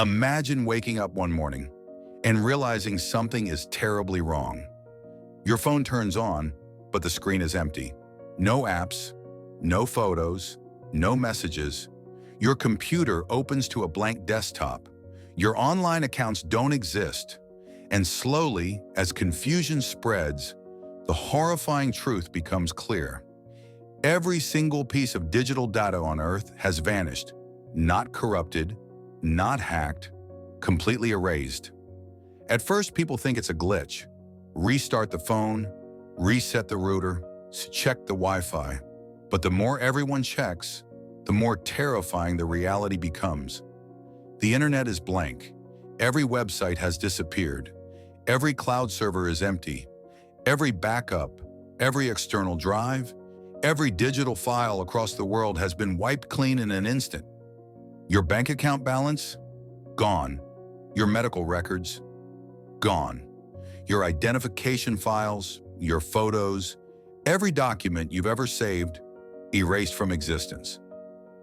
Imagine waking up one morning and realizing something is terribly wrong. Your phone turns on, but the screen is empty. No apps, no photos, no messages. Your computer opens to a blank desktop. Your online accounts don't exist. And slowly, as confusion spreads, the horrifying truth becomes clear. Every single piece of digital data on Earth has vanished, not corrupted, not hacked, completely erased. At first, people think it's a glitch. Restart the phone, reset the router, check the Wi-Fi. But the more everyone checks, the more terrifying the reality becomes. The internet is blank. Every website has disappeared. Every cloud server is empty. Every backup, every external drive, every digital file across the world has been wiped clean in an instant. Your bank account balance? Gone. Your medical records? Gone. Your identification files, your photos, every document you've ever saved, erased from existence.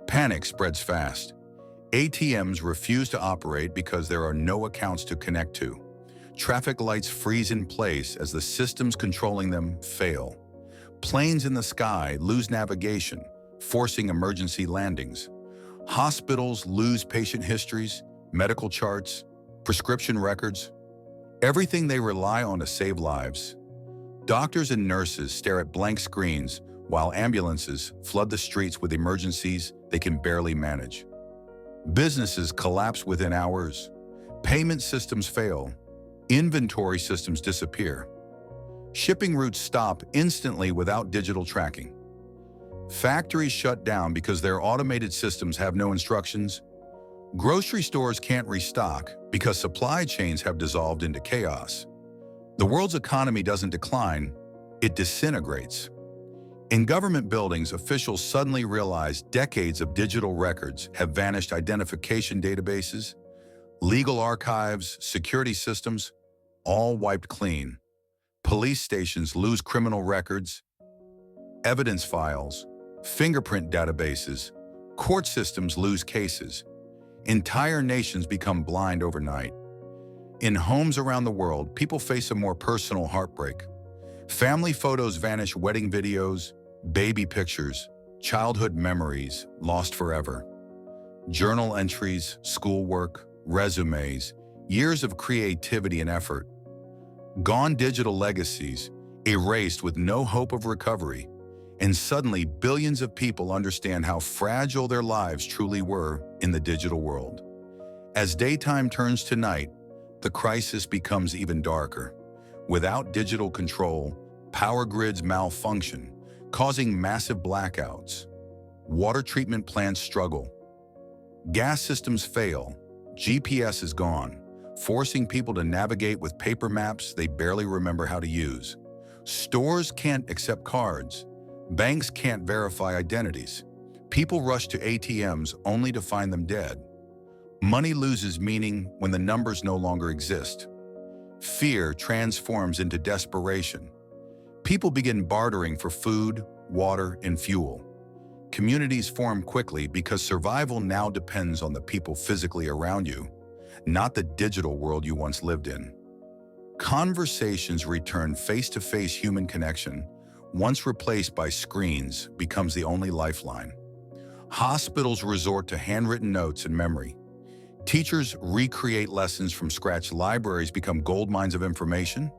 Panic spreads fast. ATMs refuse to operate because there are no accounts to connect to. Traffic lights freeze in place as the systems controlling them fail. Planes in the sky lose navigation, forcing emergency landings. Hospitals lose patient histories, medical charts, prescription records, everything they rely on to save lives. Doctors and nurses stare at blank screens while ambulances flood the streets with emergencies they can barely manage. Businesses collapse within hours. Payment systems fail. Inventory systems disappear. Shipping routes stop instantly without digital tracking. Factories shut down because their automated systems have no instructions. Grocery stores can't restock because supply chains have dissolved into chaos. The world's economy doesn't decline, it disintegrates. In government buildings, officials suddenly realize decades of digital records have vanished. Identification databases, legal archives, security systems, all wiped clean. Police stations lose criminal records, evidence files, fingerprint databases, court systems lose cases. Entire nations become blind overnight. In homes around the world, people face a more personal heartbreak. Family photos vanish, wedding videos, baby pictures, childhood memories lost forever. Journal entries, schoolwork, resumes, years of creativity and effort. Gone. Digital legacies, erased with no hope of recovery. And suddenly, billions of people understand how fragile their lives truly were in the digital world. As daytime turns to night, the crisis becomes even darker. Without digital control, power grids malfunction, causing massive blackouts. Water treatment plants struggle. Gas systems fail. GPS is gone, forcing people to navigate with paper maps they barely remember how to use. Stores can't accept cards. Banks can't verify identities. People rush to ATMs only to find them dead. Money loses meaning when the numbers no longer exist. Fear transforms into desperation. People begin bartering for food, water, and fuel. Communities form quickly because survival now depends on the people physically around you, not the digital world you once lived in. Conversations return. Face-to-face human connection, once replaced by screens, becomes the only lifeline. Hospitals resort to handwritten notes and memory. Teachers recreate lessons from scratch. Libraries become gold mines of information.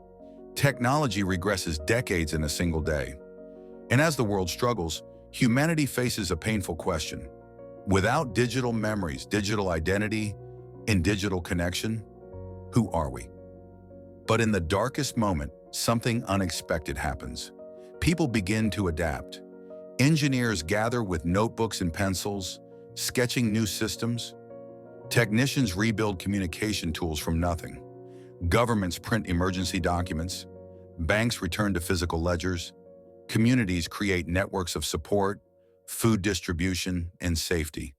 Technology regresses decades in a single day. And as the world struggles, humanity faces a painful question. Without digital memories, digital identity, and digital connection, who are we? But in the darkest moment, something unexpected happens. People begin to adapt. Engineers gather with notebooks and pencils, sketching new systems. Technicians rebuild communication tools from nothing. Governments print emergency documents. Banks return to physical ledgers. Communities create networks of support, food distribution, and safety.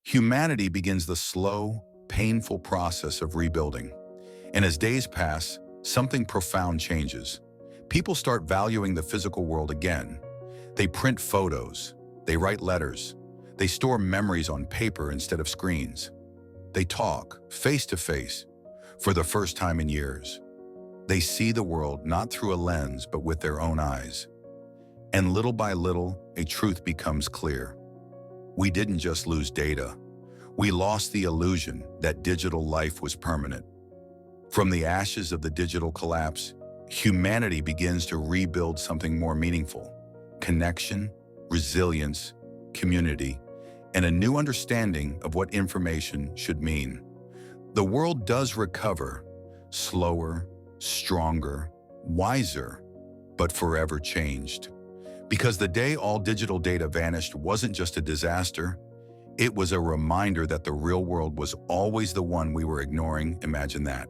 Humanity begins the slow, painful process of rebuilding. And as days pass, something profound changes. People start valuing the physical world again. They print photos, they write letters, they store memories on paper instead of screens. They talk, face to face, for the first time in years. They see the world not through a lens, but with their own eyes. And little by little, a truth becomes clear. We didn't just lose data. We lost the illusion that digital life was permanent. From the ashes of the digital collapse, humanity begins to rebuild something more meaningful: connection, resilience, community, and a new understanding of what information should mean. The world does recover, slower, stronger, wiser, but forever changed. Because the day all digital data vanished wasn't just a disaster, it was a reminder that the real world was always the one we were ignoring. Imagine that.